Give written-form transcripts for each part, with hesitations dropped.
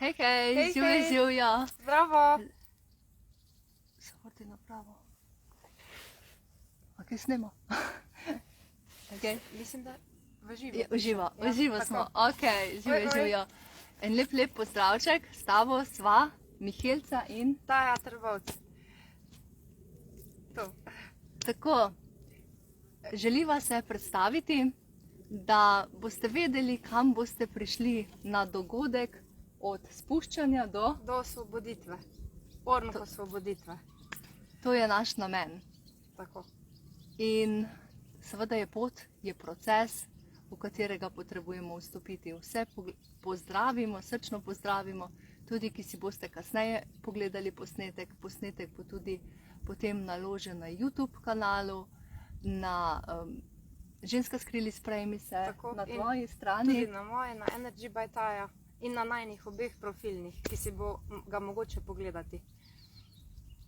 Hej, hej, Hej, živjo, hej. živjo. Zdravo. Se vrti napravo. Ok, snemo. Okay. Mislim, da v živo. Uživo, Ja, uživo tako. smo. Ok, živjo, Oj. živjo. En lep pozdravček, s tabo sva Mihelca in Taja Trbovc. To. tako. Želiva se predstaviti, da boste vedeli, kam boste prišli na dogodek od spuščanja do... Do osvoboditve. Ornih osvoboditve. To je naš namen. Tako. In seveda je pot, je proces, v katerega potrebujemo vstopiti. Vse pozdravimo, srčno pozdravimo, tudi ki si boste kasneje pogledali posnetek. Posnetek bo tudi potem naložen na YouTube kanalu, na Ženska s krili sprejmi se, Tako. na In tvoji Tudi strani. na moje, na Energy by Taja in na najnih obeh profilnih, ki si bo ga mogoče pogledati.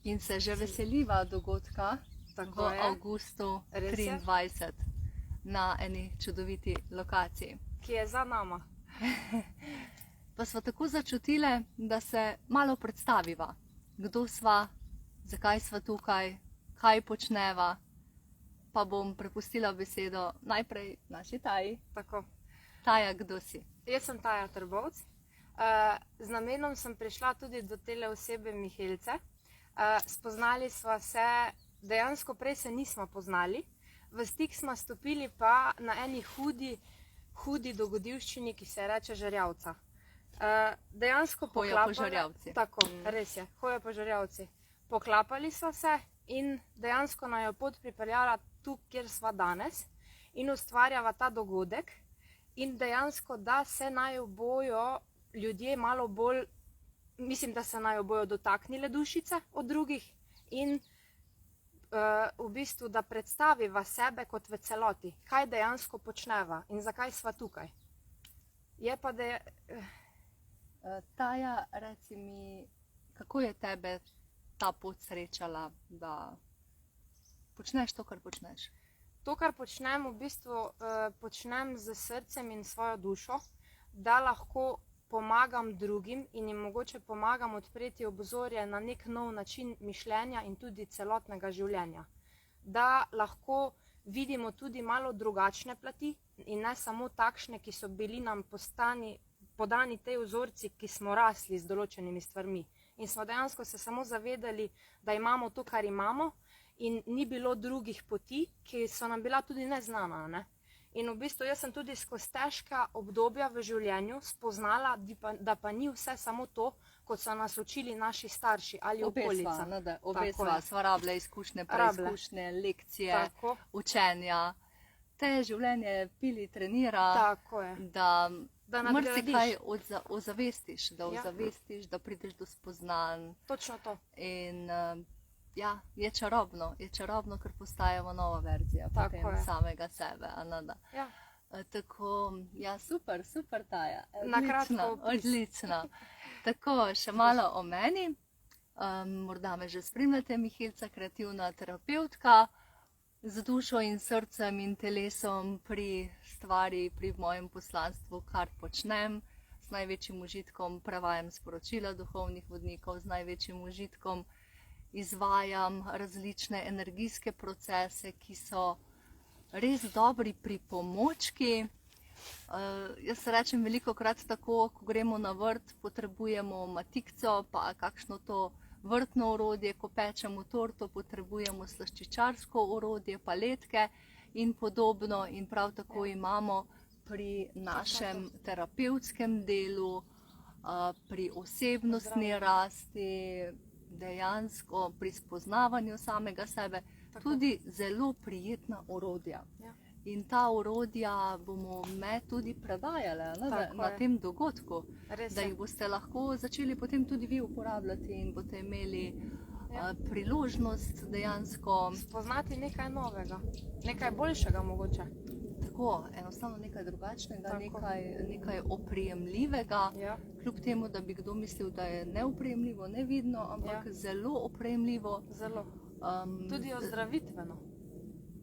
In se že veseliva dogodka Tako v je. avgustu Res je. 23 na eni čudoviti lokaciji. Ki je za nama. Pa sva tako začutile, da se malo predstaviva, kdo sva, zakaj sva tukaj, kaj počneva. Pa bom prepustila besedo najprej naši Taji. Tako. Taja, kdo si? Jaz sem Taja Trbovc. Z namenom sem prišla tudi do tele osebe Mihelce. Spoznali sva se, dejansko prej se nismo poznali. V stik smo stopili pa na eni hudi dogodivščini, ki se reče Žerjavca. Dejansko Hoja po Žerjavci. Tako, res je, Hoja po Žerjavci. Poklapali sva se in dejansko nas je pot pripeljala tu, kjer sva danes in ustvarjava ta dogodek. In dejansko, da se naju bojo ljudje malo bolj, mislim, da se naju bojo dotaknile dušice od drugih in v bistvu, da predstaviva sebe kot v celoti, kaj dejansko počneva in zakaj sva tukaj. Je pa, da je... Taja, reci mi, kako je tebe ta pot srečala, da počneš to, kar počneš? To, kar počnem, v bistvu počnem z srcem in svojo dušo, da lahko pomagam drugim in jim mogoče pomagam odpreti obzorje na nek nov način mišljenja in tudi celotnega življenja. Da lahko vidimo tudi malo drugačne plati in ne samo takšne, ki so bili nam podani tej vzorci, ki smo rasli z določenimi stvarmi. In smo dejansko se samo zavedali, da imamo to, kar imamo, in ni bilo drugih poti, ki so nam bila tudi neznana. Ne? In v bistvu jaz sem tudi skozi težka obdobja v življenju spoznala, da pa ni vse samo to, kot so nas učili naši starši ali okolica. Obe sva rabile izkušnje, preizkušnje, lekcije, Tako. učenja. Te življenje pili, trenira, Tako je. da nadgradiš. marsikaj ozavestiš, da Ja. ozavestiš, da prideš do spoznanj. Točno to. In ja, je čarobno, ker postajamo nova verzija Tako potem je. samega sebe. Anada. Ja. Tako, ja, super, Taja. Na kratko Odlično, opis. odlično. Tako, še malo o meni. Morda me že spremljate, Mihelca, kreativna terapevtka, z dušo in srcem in telesom pri stvari, pri mojem poslanstvu, kar počnem. Z največjim užitkom prevajam sporočila duhovnih vodnikov, z največjim užitkom izvajam različne energijske procese, ki so res dobri pripomočki. Jaz rečem velikokrat tako, ko gremo na vrt, potrebujemo matikco, pa kakšno to vrtno orodje, ko pečemo torto, potrebujemo slaščičarsko orodje, paletke in podobno. In prav tako imamo pri našem terapevtskem delu, pri osebnostni rasti, dejansko pri spoznavanju samega sebe, tudi zelo prijetna orodja. Ja. In ta orodja bomo tudi predajali na tem dogodku, Res da je. jih boste lahko začeli potem tudi vi uporabljati in boste imeli Ja. priložnost dejansko Spoznati nekaj novega, nekaj boljšega mogoče. tako, enostavno nekaj drugačnega, Tako. nekaj oprijemljivega. Ja. Kljub temu, da bi kdo mislil, da je neoprijemljivo, nevidno, ampak Ja. zelo oprijemljivo. Zelo. Tudi ozdravitveno.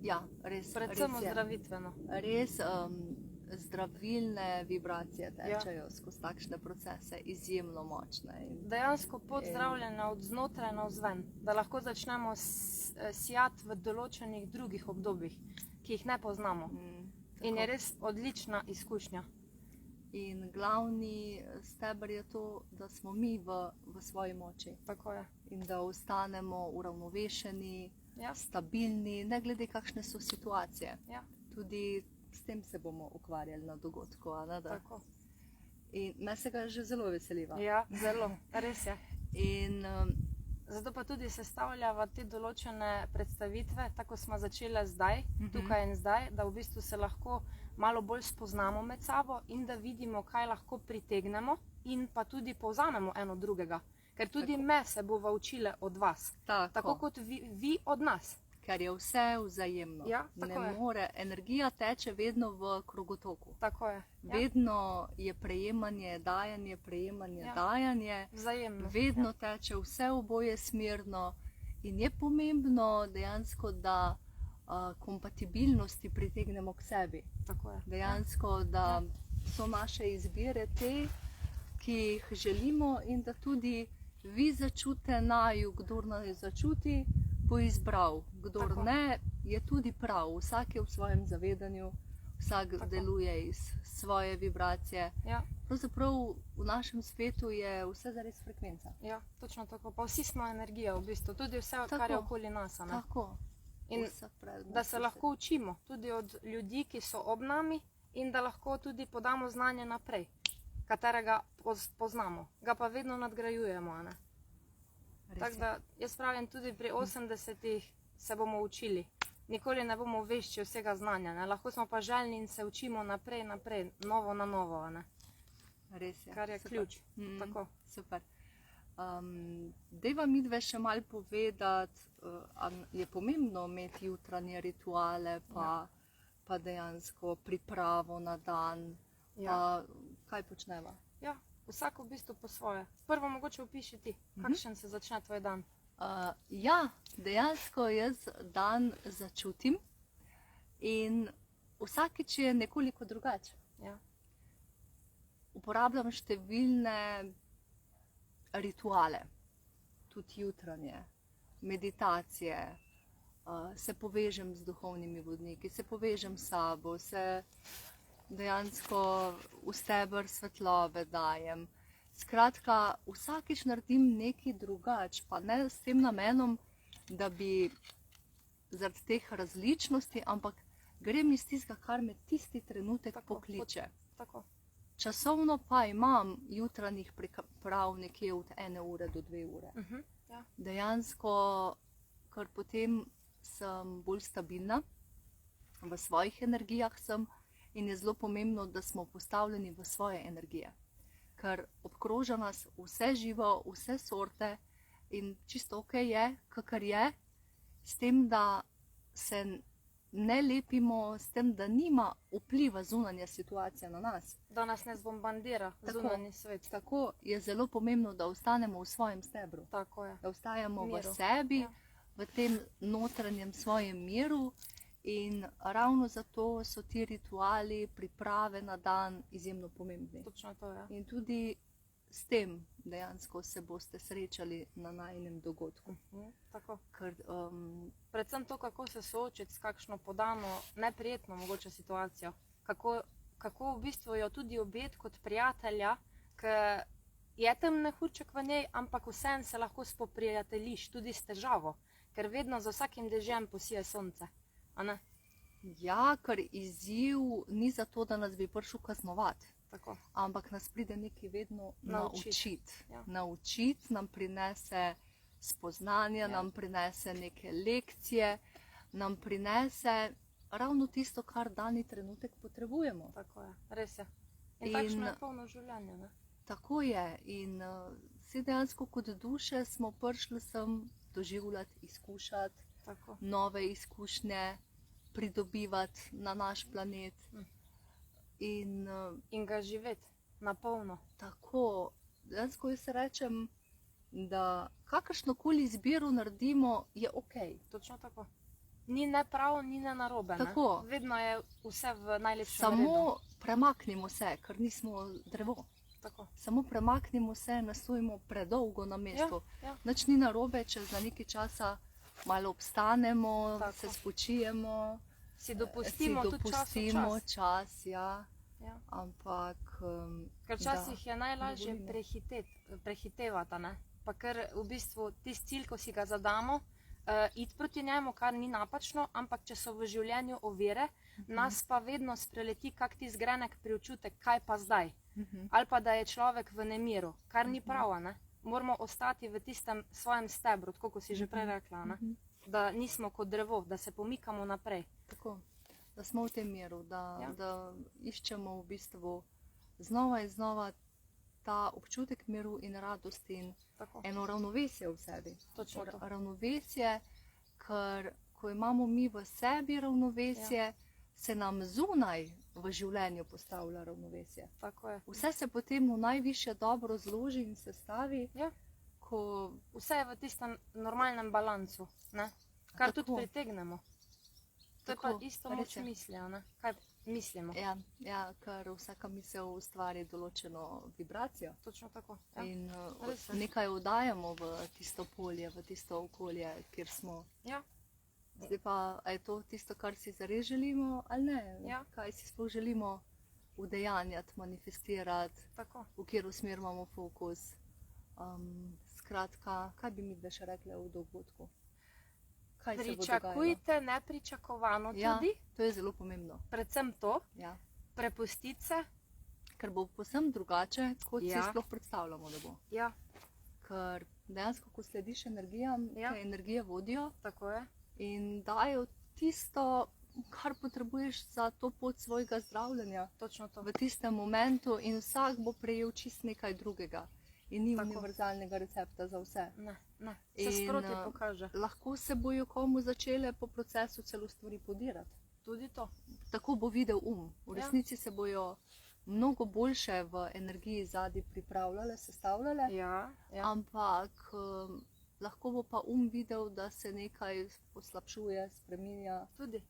Ja, res. Predvsem res je. ozdravitveno. Res, zdravilne vibracije tečejo skozi takšne procese, izjemno močne. Dejansko pot zdravljenja od znotraj navzven, da lahko začnemo sijati v določenih drugih obdobjih, ki jih ne poznamo. In je res odlična izkušnja. In glavni steber je to, da smo mi v svoji moči. Tako je. In da ostanemo uravnovešeni, Ja. stabilni, ne glede kakšne so situacije. Ja. Tudi s tem se bomo ukvarjali na dogodku. A ne, da? Tako. In me se ga že zelo veseliva. Ja, zelo, res je. In Zato pa tudi sestavljava te določene predstavitve, tako smo začeli zdaj, tukaj in zdaj, da v bistvu se lahko malo bolj spoznamo med sabo in da vidimo, kaj lahko pritegnemo in pa tudi povzamemo eno drugega. Ker tudi me se bova učile od vas, tako kot vi od nas. Ker je vse vzajemno. Ja, tako je. Ne more, energija teče vedno v krogotoku. Tako je. Ja. Vedno je prejemanje, dajanje, prejemanje, Ja. dajanje. Vzajemno. Vedno teče vse oboje smerno in je pomembno dejansko, da kompatibilnosti pritegnemo k sebi. Tako je. Dejansko, da so naše izbire te, ki jih želimo in da tudi vi začute naju, kdor naj začuti, bo izbral. Kdor Tako. ne, je tudi prav. Vsak je v svojem zavedanju, vsak Tako. deluje iz svoje vibracije. Ja. Pravzaprav v našem svetu je vse zares frekvenca. Ja, točno tako. Pa vsi smo energija v bistvu, tudi vse, Tako. kar je okoli nas. a ne? Tako. In Vsak predmet, da se vse. lahko učimo tudi od ljudi, ki so ob nami in da lahko tudi podamo znanje naprej, katerega poznamo, ga pa vedno nadgrajujemo. a ne? Res Tako je. da jaz pravim, tudi pri 80-ih se bomo učili. Nikoli ne bomo vešči vsega znanja, ne? Lahko smo pa željni in se učimo naprej, novo na novo, a ne? Res je. Kar je Super. ključ. Tako. Super. Dejva midve še malo povedati, ali je pomembno imeti jutranje rituale, pa dejansko pripravo na dan, pa kaj počneva? Ja, vsak v bistvu po svoje. Prvo mogoče opiši ti, kakšen se začne tvoj dan. Ja, dejansko jaz dan začutim in vsakič je nekoliko drugače. Ja. Uporabljam številne rituale, tudi jutranje, meditacije, se povežem z duhovnimi vodniki, se povežem s sabo, se dejansko v steber svetlobe dajem. Skratka, vsakič naredim nekaj drugače, pa ne s tem namenom, da bi zaradi teh različnosti, ampak grem iz tistega, kar me tisti trenutek pokliče. Tako. Časovno pa imam jutranjih priprav nekje od 1 ure do 2 ure. Ja. Dejansko, ker potem sem bolj stabilna, v svojih energijah sem in je zelo pomembno, da smo postavljeni v svoje energije. Ker obkroža nas vse živo, vse sorte in čisto ok je, kakor je, s tem, da se ne lepimo, s tem, da nima vpliva zunanja situacija na nas. Da nas ne zbombardira zunanji svet. Tako je zelo pomembno, da ostanemo v svojem stebru. Tako je. Da ostajamo v Miru. sebi, Ja. v tem notranjem svojem miru in ravno zato so ti rituali, priprave na dan izjemno pomembni. Točno to je. In tudi s tem dejansko se boste srečali na najinem dogodku. Tako. Ker, Predvsem to, kako se soočiti s kakšno podano, neprijetno mogoče situacijo. Kako v bistvu jo tudi objeti kot prijatelja, ker je tam mehurček v njej, ampak vseeno se lahko spoprijateljiš tudi s težavo, ker vedno za vsakim dežjem posije sonce. A ne? ja, ker izziv ni zato, da nas bi prišel kaznovati. Tako. Ampak nas pride nekaj vedno naučiti. Ja. Naučiti nam prinese spoznanja, nam prinese neke lekcije, nam prinese ravno tisto, kar dani trenutek potrebujemo. Tako je, res je. In takšno je polno življenje. Ne? Tako je. In vsi dejansko kot duše smo prišli sem doživljati, izkušati Tako. nove izkušnje, pridobivati na naš planet. In ga živeti na polno. Tako, dejansko jaz rečem, da kakršnokoli izbiro naredimo, je ok. Točno tako. Ni ne prav, ni ne narobe. Ne? Tako. Vedno je vse v najlepšem redu. Samo premaknimo se, ker nismo drevo. Tako. Samo premaknimo se, ne stojimo predolgo na mestu. Ja. Nič ni narobe, če za nekaj časa malo obstanemo, Tako. se spočijemo, Si dopustimo tudi čas, ja. Ja. Ampak Ker včasih je najlažje dovolimo. prehitevati, ne? Pa ker v bistvu tisti cilj, ko si ga zadamo, iti proti njemu, kar ni napačno, ampak če so v življenju ovire, nas pa vedno spreleti kak ti zgrenek pri občutek, kaj pa zdaj. Ali pa da je človek v nemiru, kar ni prav, ne? Moramo ostati v tistem svojem stebru, tako kot si že prej rekla, ne? Da nismo kot drevo, da se pomikamo naprej. Tako, da smo v tem miru, Ja. da iščemo v bistvu znova in znova ta občutek miru in radosti in Tako. eno ravnovesje v sebi. Točno to. Ravnovesje, ker ko imamo mi v sebi ravnovesje, se nam zunaj v življenju postavlja ravnovesje. Tako je. Vse se potem v najvišje dobro zloži in sestavi, Ja. ko Vse je v tistem normalnem balancu, ne? Kar Tako. tudi pritegnemo. To je Tako, pa isto res moč je. mislijo, ne? Kaj mislimo. ja, ker vsaka misel ustvari določeno vibracijo. Točno tako. Ja. In res je. nekaj vdajamo v tisto polje, v tisto okolje, kjer smo. Ja. Zdaj pa, a je to tisto, kar si zares želimo, ali ne? Ja. Kaj si sploh želimo udejanjati, manifestirati, Tako. v katero smer imamo fokus. Skratka, kaj bi mi da še rekli v dogodku? Kaj se bo dogajalo? Pričakujte nepričakovano Ja, tudi, to je zelo pomembno. predvsem to, Ja. prepustiti se. Ker bo povsem drugače, kot Ja. si sploh predstavljamo, da bo. Ja, Ker dejansko, ko slediš energijam, Ja. te energije vodijo tako je. in dajo tisto, kar potrebuješ za to pot svojega zdravljenja Točno to. v tistem momentu, in vsak bo prejel čist nekaj drugega. In ni Tako. univerzalnega recepta za vse. Ne, ne. Se In, sproti pokaže. Lahko se bojo komu začele po procesu celo stvari podirati. Tudi to. Tako bo videl V Ja. resnici se bojo mnogo boljše v energiji zadaj pripravljale, sestavljale, Ja, ja. ampak lahko bo pa videl, da se nekaj poslabšuje, spreminja Tudi.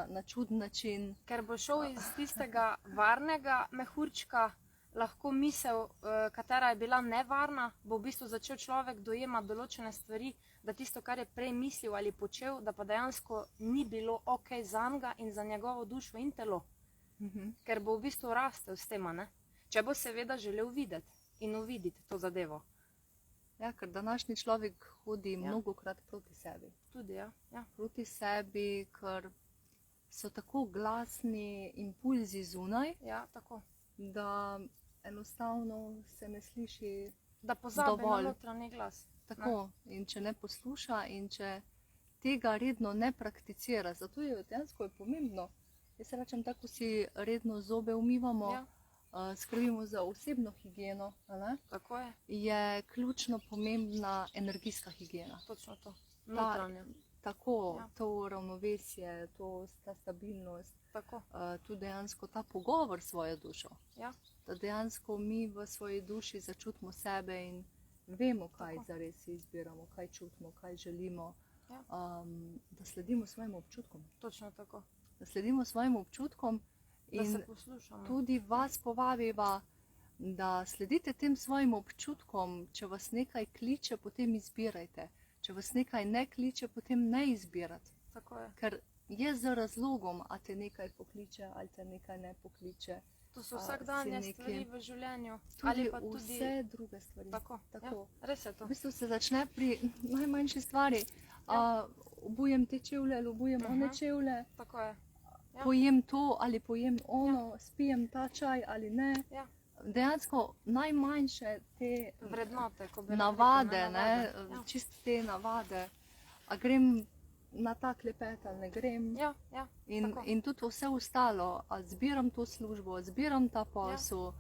na čuden način. Ker bo šel iz tistega varnega mehurčka, lahko misel, katera je bila nevarna, bo v bistvu začel človek dojemati določene stvari, da tisto, kar je prej mislil ali počel, da pa dejansko ni bilo ok za njega in za njegovo dušo in telo. Ker bo v bistvu rastel s tema, ne? Če bo seveda želel videti in uvideti to zadevo. Ja, ker današnji človek hodi Ja. mnogokrat proti sebi. Tudi, ja. Ja, Proti sebi, ker so tako glasni impulzi zunaj, ja tako. da enostavno se ne sliši Da pozabi Dovolj. na notranji glas. tako. In če ne posluša in če tega redno ne prakticira, zato je dejansko je pomembno. Jaz rečem, tako si redno zobe umivamo, Ja, skrbimo za osebno higieno, a ne? tako je. Je ključno pomembna energijska higiena. Točno to. Notranje. Tako, Ja. to ravnovesje, ta stabilnost, Tako. tudi dejansko ta pogovor s svojo dušo. Ja. Da dejansko mi v svoji duši začutimo sebe in vemo, kaj Tako. zares si izbiramo, kaj čutimo, kaj želimo. Ja. Da sledimo svojim občutkom. Točno tako. Da sledimo svojim občutkom Da in se poslušamo. tudi vas povabiva, da sledite tem svojim občutkom. Če vas nekaj kliče, potem izbirajte. Če vas nekaj ne kliče, potem ne izbirate. Tako je. Ker je z razlogom, a te nekaj pokliče ali te nekaj ne pokliče. To so si vsakdanje nekje- stvari v življenju. Tudi Ali pa tudi vse druge stvari. tako. Tako. Ja, res je to. V bistvu se začne pri najmanjši stvari. Obujem te čevlje ali obujem one čevlje, Tako je. Ja. pojem to ali pojem ono, spijem ta čaj ali ne. Ja. Dejansko najmanjše te Vrednote, ko bi navade, rekli, ne, Ja. čist te navade. A grem na ta klepet ali ne grem. Ja, ja. tako. In tudi vse ostalo, a zbiram to službo, zbiram ta posel,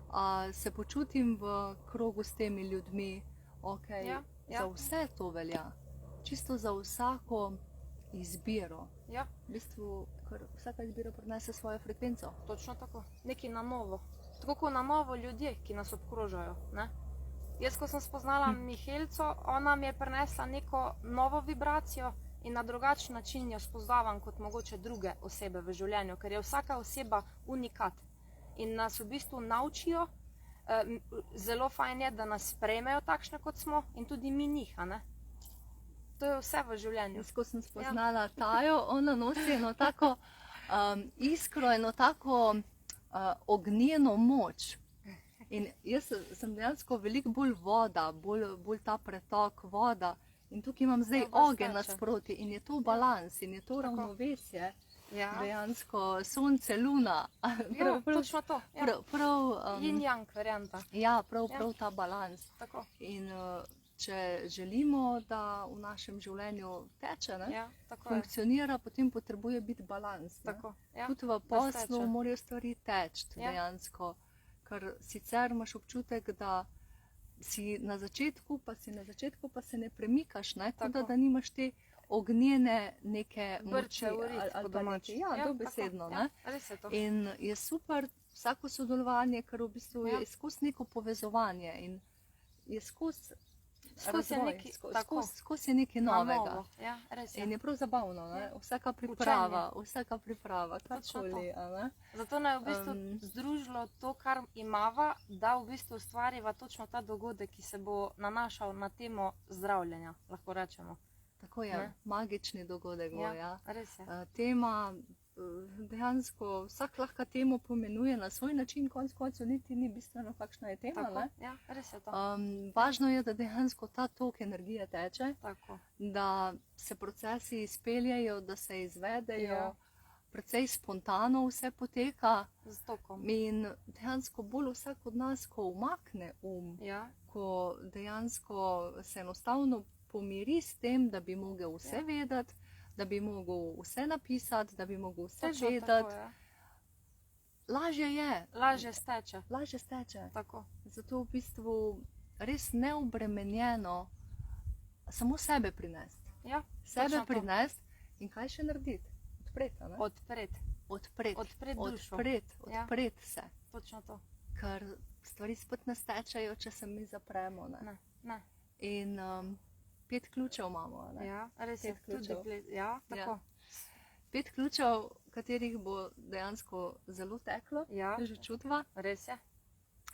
a se počutim v krogu s temi ljudmi, okay. Ja, ja. Za vse to velja, čisto za vsako izbiro. Ja, V bistvu, ker vsaka izbira prinese svojo frekvenco. točno tako. Nekaj na novo. Tako kot na novo ljudje, ki nas obkrožajo. Ne? Jaz, ko sem spoznala Mihelco, ona mi je prinesla neko novo vibracijo in na drugačen način jo spoznavam kot mogoče druge osebe v življenju, ker je vsaka oseba unikat in nas v bistvu naučijo. Zelo fajn je, da nas sprejmejo takšne, kot smo, in tudi mi njih, a ne? To je vse v življenju. Jaz, ko sem spoznala Tajo, ona nosi eno tako iskro, eno tako ognjeno moč. In jaz sem dejansko veliko bolj voda, bolj ta pretok voda. In tukaj imam zdaj ogenj nasproti in je to balans in je to ravnovesje. Ja. Dejansko sonce, luna. Točno to. Ja. Yin-yang varianta. Ja, prav ta balans. Tako. In če želimo, da v našem življenju teče, ne, funkcionira, potem potrebuje biti balans. Tako. Ja. Tudi v poslu morajo stvari teči dejansko. Ker sicer imaš občutek, da si na začetku, pa se ne premikaš, ne? Tako da nimaš te ognjene neke moči ali pa neke, dobesedno. Ja, res je to. In je super vsako sodelovanje, ker v bistvu je skozi neko povezovanje in je skozi razvoj, skozi je nekaj novega. Ja, res je. In je prav zabavno, ne? Vsaka priprava, karkoli. Zato naj v bistvu združilo to, kar imava, da v bistvu ustvariva točno ta dogodek, ki se bo nanašal na temo zdravljenja, lahko rečemo. Tako je, magični dogodek bo, ja. Res je. Tema, dejansko vsak lahko temo pomenuje na svoj način, konec koncev niti ni bistveno, kakšna je tema. Tako, ja, res je to. Važno je, da dejansko ta tok energije teče, Tako. da se procesi izpeljejo, da se izvedejo, precej spontano vse poteka. Z tokom. In dejansko bolj vsak od nas, ko umakne ko dejansko se enostavno pomiri s tem, da bi mogel vse vedeti, da bi mogel vse napisati, da bi mogel vse vedeti. Lažje je. Lažje steče. Lažje steče. Tako. Zato v bistvu res neobremenjeno samo sebe prinesti. Ja, sebe prinesti in kaj še narediti? Odpreti dušo. Odpreti se. Točno to. Ker stvari spet ne stečejo, če se mi zapremo. Ne. In 5 ključev imamo. Ja, res je. 5 ključev. Ja, tako. 5 ključev, katerih bo dejansko zelo teklo, že čutva. Res je.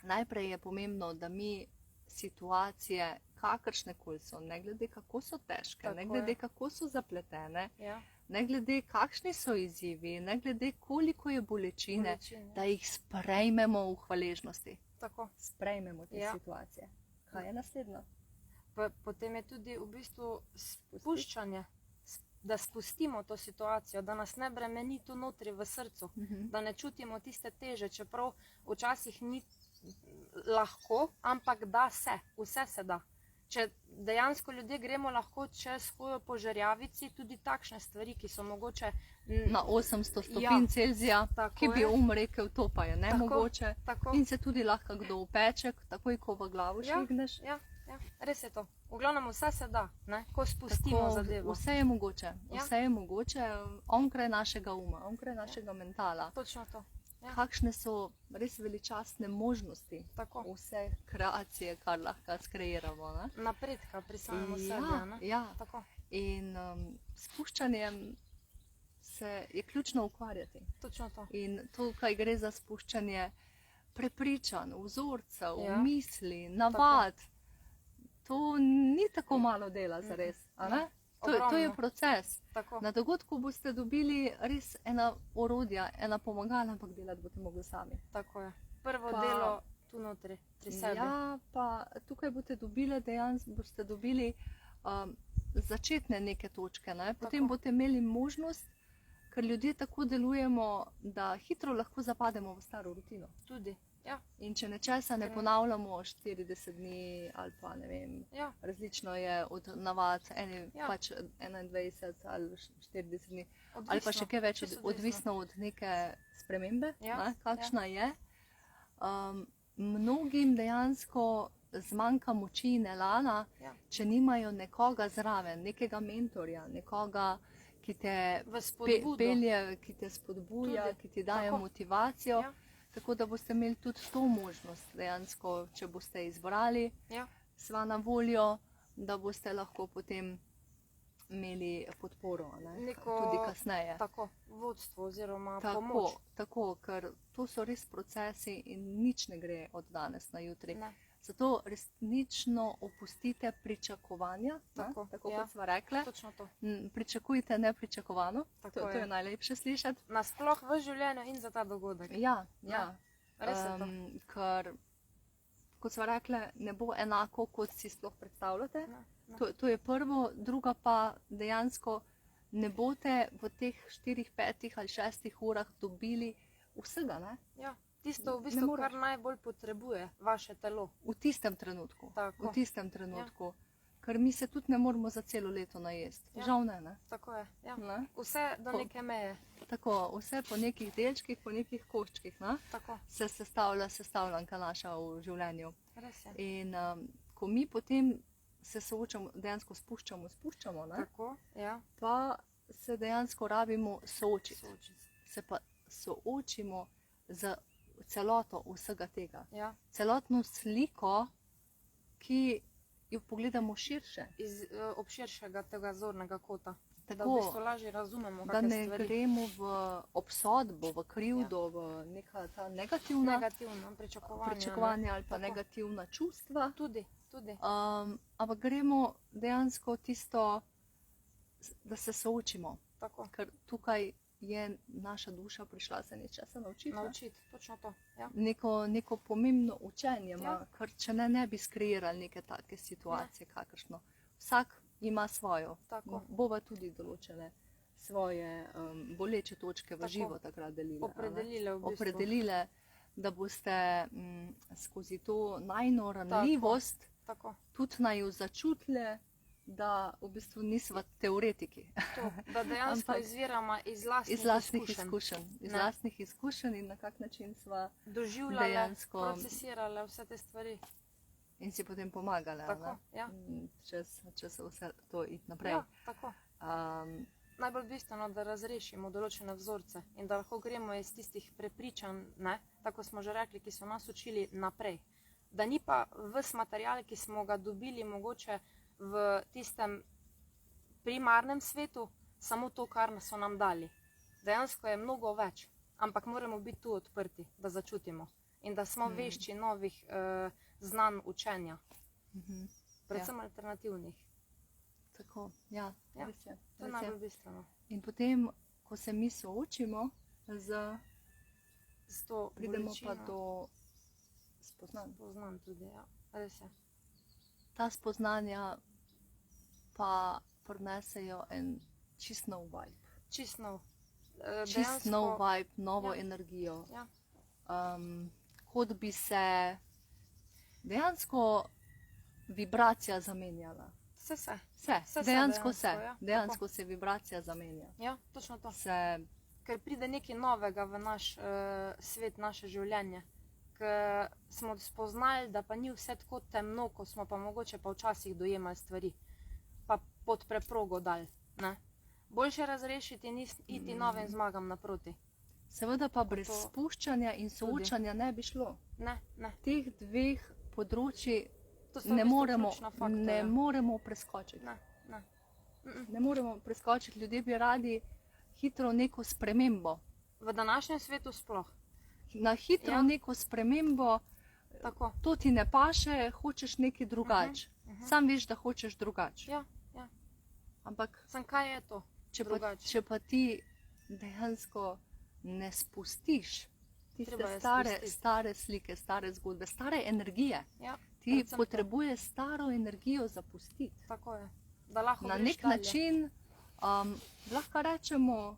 Najprej je pomembno, da mi situacije, kakršnekoli so, ne glede kako so težke, ne glede kako so zapletene, ne glede kakšni so izzivi, ne glede koliko je bolečine, da jih sprejmemo v hvaležnosti. Tako. Sprejmemo te situacije. Kaj je naslednjo? Potem je tudi v bistvu spuščanje, da spustimo to situacijo, da nas ne bremeni tu notri v srcu, da ne čutimo tiste teže, čeprav včasih ni lahko, ampak da se, vse se da. Če dejansko ljudje gremo lahko čez hojo po žerjavici, tudi takšne stvari, ki so mogoče na 800 stopinj Celzija, ki bi rekel, to pa je nemogoče. In se tudi lahko kdo upeče, takoj ko v glavo švigneš. Ja, res je to. V glavnem vse se da, ko spustimo zadevo. Vse je mogoče, onkraj našega uma, onkraj našega mentala. Točno to. Kakšne so res veličastne možnosti vse kreacije, kar lahko skreiramo. Napredka pri samem sebi. Ja. In spuščanjem je ključno ukvarjati. Točno to. In tukaj gre za spuščanje prepričanj, vzorcev, misli, navad. To ni tako malo dela zares, to je proces. Na dogodku boste dobili res ena orodja, ena pomagala, ampak delati boste mogli sami. Tako je. Prvo delo tu notri, pri sebi. Ja, pa tukaj boste dobili začetne neke točke, potem boste imeli možnost, ker ljudje tako delujemo, da hitro lahko zapademo v staro rutino. Tudi. Ja. In če nečesa ne ponavljamo 40 dni ali pa ne vem, različno je od navad, pač 21 ali 40 dni, ali pa še kaj več, odvisno od neke spremembe, kakšna je. Mnogim dejansko zmanjka moči in elana, če nimajo nekoga zraven, nekega mentorja, nekoga, ki te pelje, ki te spodbuja, ki ti daje motivacijo. Tako da boste imeli tudi to možnost dejansko, če boste izbrali, sva na voljo, da boste lahko potem imeli podporo, ne? Neko- Tudi kasneje. Tako, vodstvo oziroma pomoč. Tako, ker to so res procesi in nič ne gre od danes na jutri. Ne, Zato resnično opustite pričakovanja, Tako, tako ja. kot smo rekli. točno to. Pričakujte nepričakovano, Tako to je. je najlepše slišati. Nasploh v življenju in za ta dogodek. Ja, Ne, ja. Res je to. Ker, kot smo rekli, ne bo enako, kot si sploh predstavljate. Ne, ne. To je prvo, druga pa dejansko ne boste v teh 4, 5 ali 6 urah dobili vsega, ne? Ja, tisto v Ne bistvu, moreš. kar najbolj potrebuje vaše telo. V tistem trenutku. Tako. V tistem trenutku. Ker mi se tudi ne moramo za celo leto najesti. Ja. Žal ne, ne? Tako je. Ja. Ne? Vse do Po- neke meje. Tako, vse po nekih delčkih, po nekih koščkih, ne? Tako, Se sestavlja sestavljanka naša v življenju. res je. In ko mi potem se soočamo, dejansko spuščamo, ne? Tako, ja. Pa se dejansko rabimo soočiti. Soočiti. Se pa soočimo z celoto vsega tega. Ja. Celotno sliko, ki jo pogledamo širše. Iz obširšega tega zornega kota. Da v Tako, bistvu lažje razumemo, da kakšne ne stvari. gremo v obsodbo, v krivdo, v neka ta negativna Negativno pričakovanje. pričakovanja ali pa Tako. negativna čustva. Tudi, tudi. Ampak gremo dejansko tisto, da se soočimo, Tako. ker tukaj je naša duša prišla se nečesa naučiti. Ne? Naučiti, točno to. Ja. Neko pomembno učenje ima, Ja. ker če ne bi skreirali neke take situacije, kakršno. Vsak ima svojo, Tako. bova tudi določene svoje boleče točke v Tako. živo takrat delile. a ne. Opredelile v bistvu. Opredelile, da boste skozi to najno ranljivost Tako. tudi naj jo začutile, da v bistvu nismo teoretiki. To, da dejansko Ampak izviramo iz lastnih, Iz lastnih izkušenj. izkušenj. Iz Ne. lastnih izkušenj in na kak način sva Doživljale, dejansko- procesirale vse te stvari. in si potem pomagale, a Tako, ne? ja. Čez vse to iti naprej. Ja, tako. Um, Najbolj bistveno, da razrešimo določene vzorce in da lahko gremo iz tistih prepričanj, ne, tako smo že rekli, ki so nas učili naprej. Da ni pa ves material, ki smo ga dobili mogoče v tistem primarnem svetu, samo to, kar so nam dali. Dejansko je mnogo več, ampak moramo biti tu odprti, da začutimo in da smo vešči novih znanj učenja, mhm. predvsem alternativnih. Tako, ja, Ja, res je. To je Res je. najbolj bistveno. In potem, ko se mi soočimo, S to pridemo pa bolečino do spoznanj. poznam tudi, ja. Res je. Ta spoznanja pa prinesejo en čist nov vibe. Čist nov. Čist nov vibe, novo ja. energijo. Ja. Kot bi se dejansko vibracija zamenjala. Vse. Vse, dejansko dejansko, se, ja, dejansko se vibracija zamenja. Ja, točno to. Se, Ker pride nekaj novega v naš svet, naše življenje. Ker smo spoznali, da pa ni vse tako temno, kot smo pa mogoče pa včasih dojemali stvari. Pa pod preprogo dal. Ne? Boljše razrešiti in iti novim zmagam naproti. seveda pa brez To- spuščanja in soočanja ne bi šlo. Ne. Teh dveh področji To so v ne bistvu moremo, ključna faktorja. ne moremo preskočiti. Ne. Ne moremo preskočiti, ljudje bi radi hitro neko spremembo. V današnjem svetu sploh. Na hitro Ja. neko spremembo, Tako. to ti ne paše, hočeš nekaj drugače. Sam veš, da hočeš drugače. Ja. Ampak Sem kaj je to? drugače. če pa ti dejansko ne spustiš Treba tiste je stare, spustiti. stare slike, stare zgodbe, stare energije, Ja. ti predvsem to. potrebuješ staro energijo zapustiti. Tako je. Da lahko Na greš nek dalje. način lahko rečemo,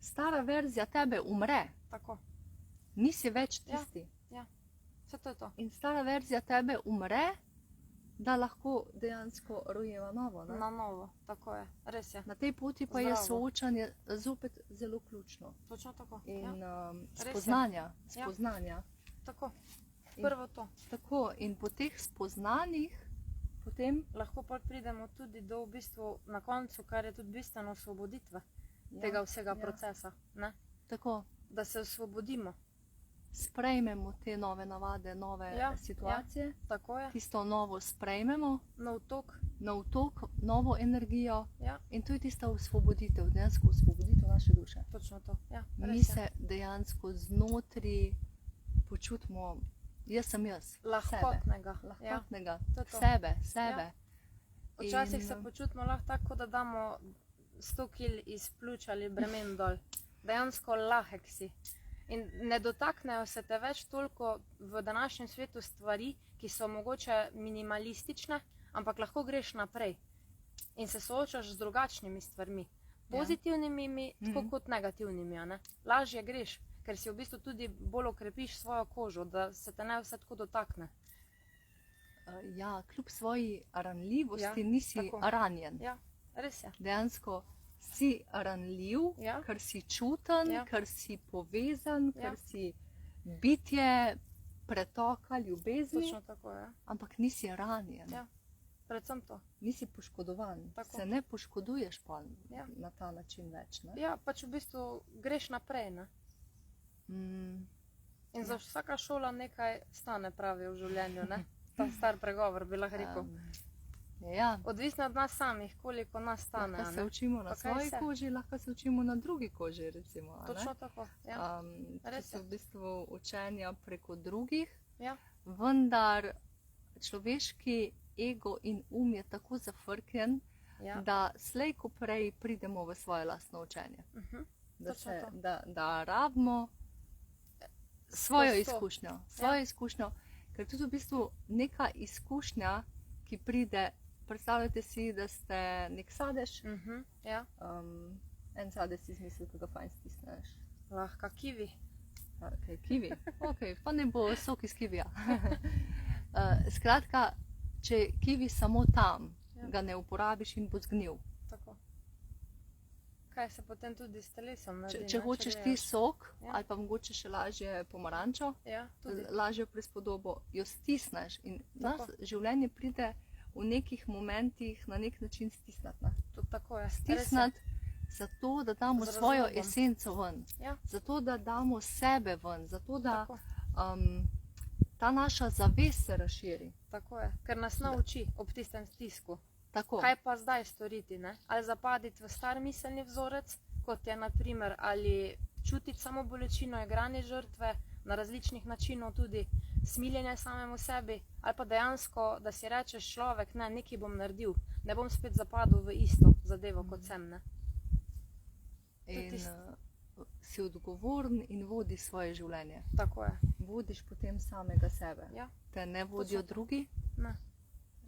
stara verzija tebe umre, Tako. nisi več Ja. tisti. Vse to je to. In stara verzija tebe umre, da lahko dejansko rojeva novo. Ne? Na novo. Tako je. Res je. Na tej poti pa je Zdravo. soočanje zopet zelo ključno. Točno tako. In Ja. je. spoznanja. Tako. In- Prvo to. Tako, in po teh spoznanjih potem Lahko pa pridemo tudi do v bistvu na koncu, kar je tudi bistveno osvoboditve ja, tega vsega ja. procesa. Ne? Tako Da se osvobodimo. sprejmemo te nove navade, nove Ja, situacije, Tako je. tisto novo sprejmemo, Nov tok. nov tok, novo energijo. Ja. In to je tista osvoboditev, dejansko osvoboditev naše duše. Točno to. Ja, Mi res je. se dejansko znotraj počutimo, jaz sem jaz, sebe. Lahkotnega. Ja. Lahkotnega, to je to. sebe. Včasih In, se počutimo lahko tako, kot da damo 100 kg iz pljuč ali bremen dol. Dejansko lahek si. In ne dotaknejo se te več toliko v današnjem svetu stvari, ki so mogoče minimalistične, ampak lahko greš naprej in se soočaš z drugačnimi stvarmi. Pozitivnimi, tako kot negativnimi. A ne? Lažje greš, ker si v bistvu tudi bolj okrepiš svojo kožo, da se te ne vse tako dotakne. Ja, kljub svoji ranljivosti Ja, nisi tako. ranjen. Ja, res je. Dejansko si ranljiv, Ja. ker si čuten, Ja. ker si povezan, Ja. ker si bitje pretoka ljubezni, Točno tako je. ampak nisi ranjen, Ja. Predvsem to. nisi poškodovan. Tako. Se ne poškoduješ pa Ja. na ta način več. Ne? Ja, pač v bistvu greš naprej. Ne? Mm, In za vsaka šola nekaj stane, pravi v življenju. Ne? Ta star pregovor bi lahko rekel. ja. Odvisno od nas samih, koliko nas stane. Lahko a se ne? učimo na Pa kaj svoji se? koži, lahko se učimo na drugi koži. Recimo, a ne? Točno tako. Ja. To Res so je. v bistvu učenja preko drugih, Ja. vendar človeški ego in je tako zafrknjen, Ja. da slej ko prej pridemo v svoje lastno učenje. Da, Točno to. da rabimo svojo Skozi to. izkušnjo, izkušnjo, ker tudi v bistvu neka izkušnja, ki pride, predstavljajte si, da ste nek sadež, Ja. en sadež si izmislil, ki ga fajn stisneš. Lahko kivi. Okay, kivi, okay, pa ne bo sok iz kivija. Skratka, če je kivi samo tam, Ja. ga ne uporabiš in bo zgnil. Tako. Kaj se potem tudi s telesom naredi? Če ne, hočeš ti gledaš? sok, Ja. ali pa mogoče še lažje pomarančo, Ja, tudi. lažjo prispodobo, jo stisneš in nas Tako. življenje pride v nekih momentih na nek način stisnati. Ne? Tudi tako je. Res je. Stisnati zato, da damo Z svojo razlogom. esenco ven, Ja. zato, da damo sebe ven, zato, da Tako. ta naša zavest se razširi. Tako je. Ker nas nauči ob tistem stisku. Tako. Kaj pa zdaj storiti? Ne? Ali zapaditi v star miselni vzorec, kot je naprimer ali čutiti samo bolečino, igranje žrtve na različnih načinov, tudi smiljenje samemu sebi, ali pa dejansko, da si rečeš človek, ne, nekaj bom naredil, ne bom spet zapadel v isto zadevo kot sem. Ne? In tisto. si odgovoren in vodi svoje življenje. Tako je. Vodiš potem samega sebe. Ja. Te ne vodijo Točno to. drugi, Ne.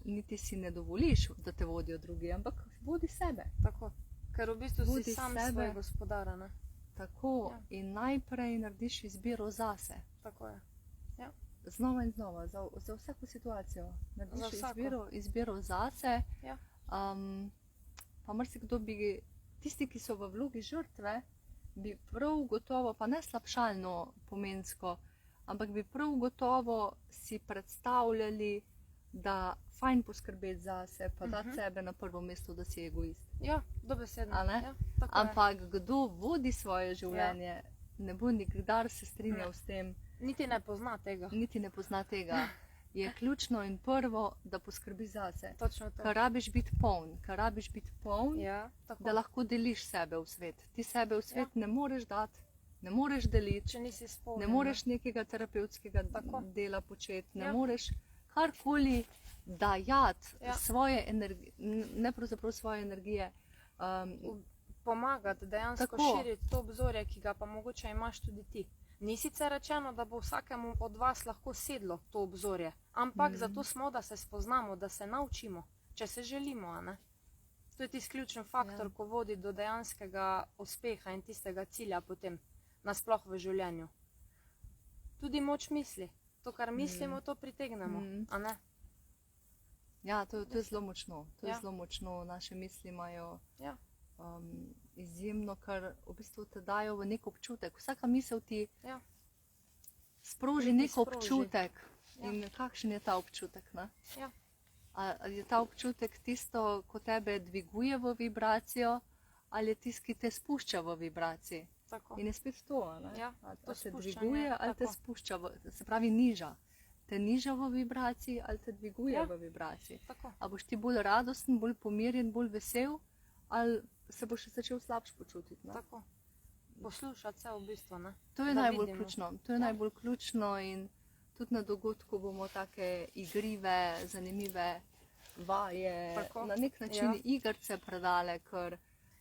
niti si ne dovoliš, da te vodijo drugi, ampak vodi sebe. Tako. Ker v bistvu Vodi si sam sebe. svoj gospodar. Ne? Tako. Ja. In najprej narediš izbiro zase. Tako je. Znova in znova, za vsako situacijo. Narediš Za vsako. izbiro zase. Ja. Pa marsikdo bi, tisti, ki so v vlogi žrtve, bi prav gotovo, pa ne slabšalno pomensko, ampak bi prav gotovo si predstavljali, da fajn poskrbeti zase, pa dati sebe na prvo mesto, da si egoist. Ja, dobesedno. A ne? Ja, tako je. Ampak kdo vodi svoje življenje, ne bo nikdar se strinjal Ne. s tem, Niti ne pozna tega. niti ne pozna tega. Je ključno in prvo, da poskrbi zase. Točno to. Ker rabiš biti poln, Ja, tako. da lahko deliš sebe v svet. Ti sebe v svet ne moreš dati, ne moreš deliti, Če nisi spoln. ne moreš nekega terapevtskega Tako. dela početi, ne Ja. moreš karkoli dajati Ja. svoje energije, ne pravzaprav svoje energije. Pomagati dejansko Tako. širiti to obzorje, ki ga pa mogoče imaš tudi ti. Ni sicer rečeno, da bo vsakemu od vas lahko sedlo to obzorje, ampak zato smo, da se spoznamo, da se naučimo, če se želimo. A ne? To je tisti ključen faktor, Ja. ko vodi do dejanskega uspeha in tistega cilja potem, nasploh v življenju. Tudi moč misli. To, kar mislimo, to pritegnemo. A ne? Ja, to je zelo močno. To je Ja. zelo močno. Naše misli imajo Ja. izjemno, kar v bistvu te dajo v nek občutek. Vsaka misel ti Ja. sproži Nekaj nek sproži. občutek. Ja. In kakšen je ta občutek? Ne? Ja. Ali je ta občutek tisto, ko tebe dviguje v vibracijo, ali je tisto, ki te spušča v vibraciji? Tako. In je spet to, ne? Ja, Ali to te spuščanje, dviguje, ali te tako. spušča, se pravi niža. te niža v vibraciji ali te dviguje Ja. v vibraciji. Tako. A boš ti bolj radosten, bolj pomirjen, bolj vesel, ali se boš začel slabše počutiti. Ne? Tako. Poslušati se v bistvu, ne? To je Da najbolj vidimo. ključno. To je Ja. najbolj ključno in tudi na dogodku bomo take igrive, zanimive vaje, Tako. na nek način Ja. igrice predale, ker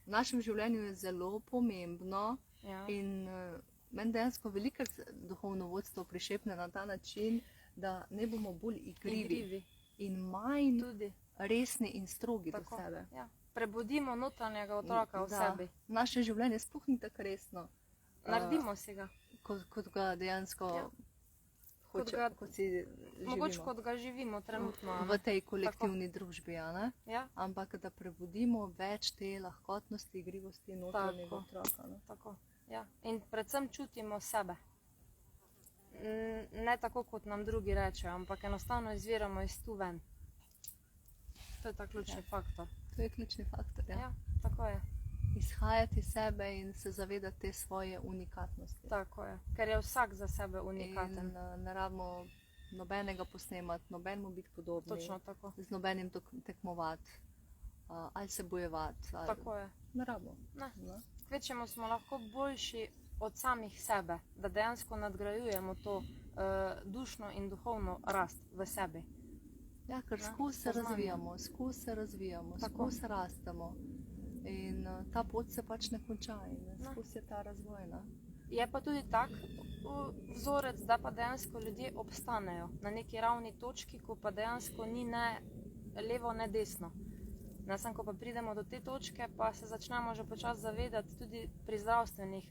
v našem življenju je zelo pomembno Ja. in meni dejansko veliko duhovno vodstvo prišepne na ta način, da ne bomo bolj igrivi in manj Tudi. resni in strogi Tako. do sebe. Ja. Prebudimo notranjega otroka v Da, sebi. naše življenje sploh ni tako resno, Naredimo si ga. kot ga dejansko Ja. kot si Mogoče živimo kot ga živimo trenutno. a v ne? tej kolektivni družbi, a ne? Ja, Ampak da prebudimo več te lahkotnosti, igrivosti notranjega Tako. otroka. Ne? tako. Ja. In predvsem čutimo sebe. Ne tako, kot nam drugi rečejo, ampak enostavno izviramo iz tu ven. To je ta ključni faktor. To je ključni faktor. Ja? Ja, tako je. Izhajati iz sebe in se zavedati te svoje unikatnosti. Tako je. Ker je vsak za sebe unikaten. In ne rabimo nobenega posnemati, nobenemu biti podobni, Točno tako. z nobenim tekmovati ali se bojevati. Ali... Tako je. Ne rabimo. Ne. Ne? Kvečemo smo lahko boljši od samih sebe, da dejansko nadgrajujemo to dušno in duhovno rast v sebi. Ja, ker Ne, skozi se spoznanje. razvijamo, Tako. skozi rastemo. In ta pot se pač ne konča in Ne. skozi je ta razvoj. Ne? Je pa tudi tak vzorec, da pa dejansko ljudje obstanejo na neki ravni točki, ko pa dejansko ni ne levo, ne desno. Nasem, ko pa pridemo do te točke, pa se začnemo že počasi zavedati tudi pri zdravstvenih,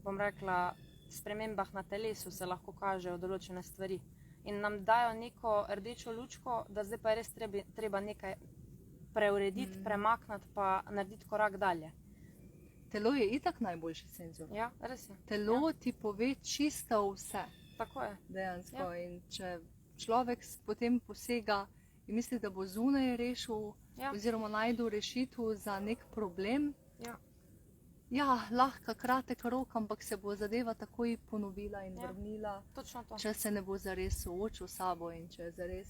bom rekla, spremembah na telesu se lahko kažejo določene stvari. In nam dajo neko rdečo lučko, da zdaj pa je res treba nekaj preurediti, premakniti pa narediti korak dalje. Telo je itak najboljši senzor. Ja, res je. Telo ti pove čisto vse, Tako je. dejansko. Ja. In če človek potem posega in misli, da bo zunaj rešil, Ja. oziroma najdel rešitev za nek problem, Ja. ja, lahko kratek rok, ampak se bo zadeva takoj ponovila in Ja. vrnila. Točno to. Če se ne bo zares soočil s sabo in če zares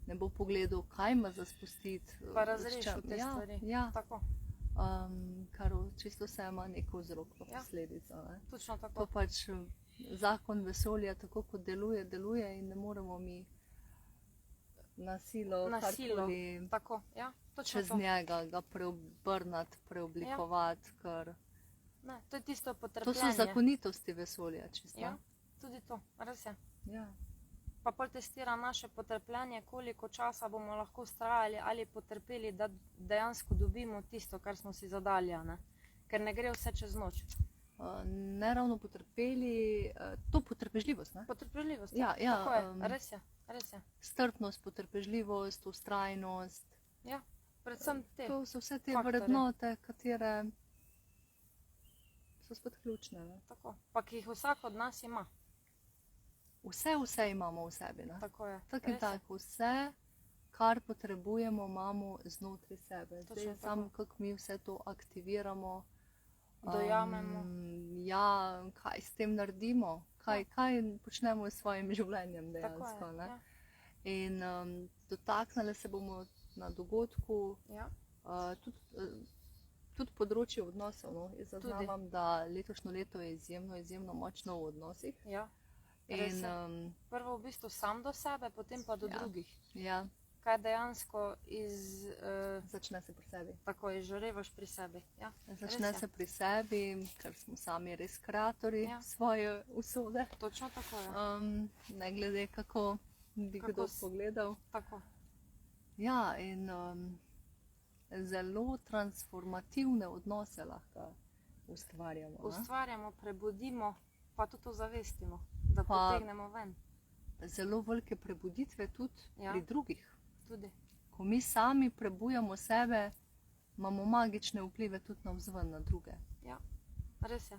ne bo pogledal, kaj ima za spustiti, Pa razrešil te ja, stvari. ja, Tako, kar čisto vse ima neko vzrok pa Ja. posledico. Ne. točno To tako. pač zakon vesolja, tako kot deluje in ne moremo mi na silo, Na silo. karkoli Tako, ja, točno čez to. njega ga preobrnati, preoblikovati, ker Ne, to je tisto to potrpljenje. so zakonitosti vesolja, čisto. Ja, tudi to, res je. Ja. Pa pol testira naše potrpljenje, koliko časa bomo lahko vztrajali ali potrpeli, da dejansko dobimo tisto, kar smo si zadali. a Ne? Ker ne gre vse čez noč. Ne ravno potrpeli, to potrpežljivost, ne? Potrpežljivost. Ja, ja, tako je, res je, res je. Strpnost, potrpežljivost, ustrajnost. Ja, predvsem te. To so vse te faktorje. vrednote, katere so spet ključne. Ne? Tako. Pa ki jih vsak od nas ima. Vse imamo v sebi. Ne? Tako je. Tako in res je. tako, vse, kar potrebujemo, imamo znotraj sebe. Zdaj Točno je samo, kako mi vse to aktiviramo. Dojamemo. Ja, kaj s tem naredimo, kaj počnemo s svojim življenjem Tako dejansko. je. Ne? Ja. In dotaknili se bomo na dogodku Ja. tudi področje odnosov. No? Jaz zaznamam, da letošnje leto je izjemno močno v odnosih. Ja. Res In, je. Prvo v bistvu sam do sebe, potem pa do Ja. drugih. ja, Kaj dejansko začne se pri sebi. tako izžarevaš pri sebi. Ja. Začne res je. se pri sebi, ker smo sami res kreatorji Ja. svoje usode. Točno tako je. Ne glede, kako bi Kako kdo s- pogledal. Tako. Ja, in zelo transformativne odnose lahko ustvarjamo. ne. Ustvarjamo, prebudimo, pa tudi ozavestimo, da Pa- potegnemo ven. Zelo velike prebuditve tudi Ja. pri drugih. Tudi. Ko mi sami prebujamo sebe, imamo magične vplive tudi navzven na druge. Ja. Res je.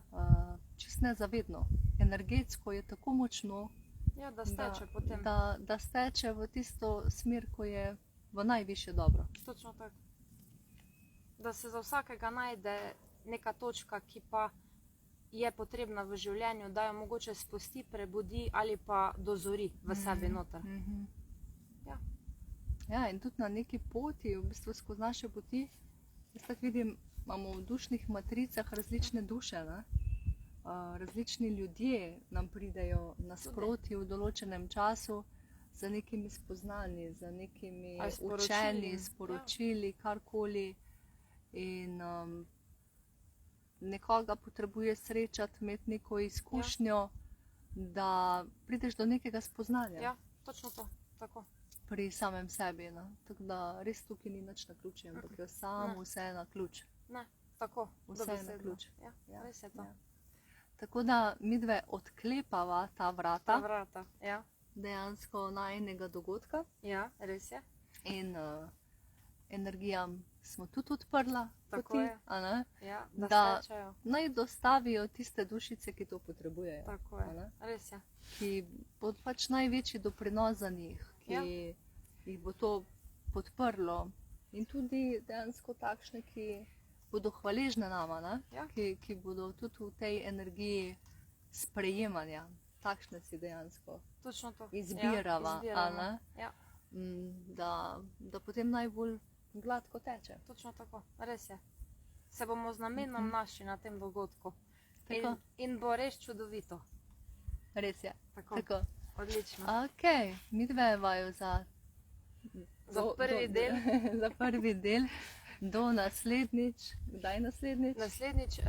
Čist nezavedno. Energetsko je tako močno, Ja, da steče potem. da steče v tisto smer, ko je v najvišje dobro. Točno tako. Da se za vsakega najde neka točka, ki pa je potrebna v življenju, da jo mogoče spusti, prebudi ali pa dozori v sebi noter. Ja. Ja, in tudi na neki poti, v bistvu skozi naše poti, jaz tako vidim, imamo v dušnih matricah različne duše, ne? Različni ljudje nam pridejo nasproti v določenem času za nekimi spoznanji, za nekimi Ali sporočili. učenji, sporočili, karkoli. In nekoga potrebuje srečati, imeti neko izkušnjo, da prideš do nekega spoznanja Ja, točno to, tako. pri samem sebi. No? Tako da res tukaj ni nič na ključe, ampak je samo vse na ključ. Ne, tako, Vse je na dobesedno. ključ. Ja, Ja, res je to. ja. Tako da midve odklepava ta Ta vrata vrata, ja. dejansko najnega dogodka Ja, res je. in energijam smo tudi odprla Tako poti, je. a ne? Ja, Da- da stečajo. Naj dostavijo tiste dušice, ki to potrebujejo. Tako a je, ne? res je. Ki bo pač največji doprinos za njih, ki Ja. jih bo to podprlo. In tudi dejansko takšne, ki bodo hvaležne nama, ne? Ja. Ki bodo tudi v tej energiji sprejemanja. Takšne si dejansko Točno to. izbirava, Ja, a izbiramo. ne? Ja, Da potem najbolj gladko teče. točno tako, res je. Se bomo z namenom našli na tem dogodku. Tako. In bo res čudovito. Res je. Tako, Tako. odlično. Ok, midve vaju za Za prvi del. za prvi del. Do naslednjič. Kdaj naslednjič? Naslednjič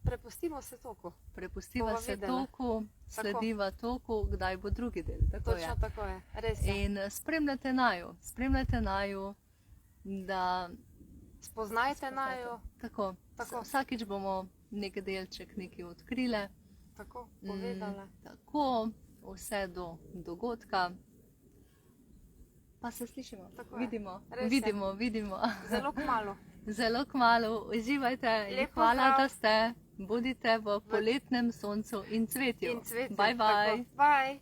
prepustimo se toku. Prepustiva Bova se videla. toku, slediva toku, kdaj bo drugi del. Tako je. Točno tako je, res je. In spremljate naju, da Spoznajte najo, tako, Tako. vsakič bomo nek delček nekaj odkrile. tako povedala. Tako, vse do dogodka. Pa se slišimo, Tako je. vidimo, Res je. vidimo. Zelo kmalu. Zelo kmalu, uživajte in Lep hvala, pozdrav. da ste. Bodite v poletnem soncu in cvetju. In cvetje. Bye, bye. Tako. Bye.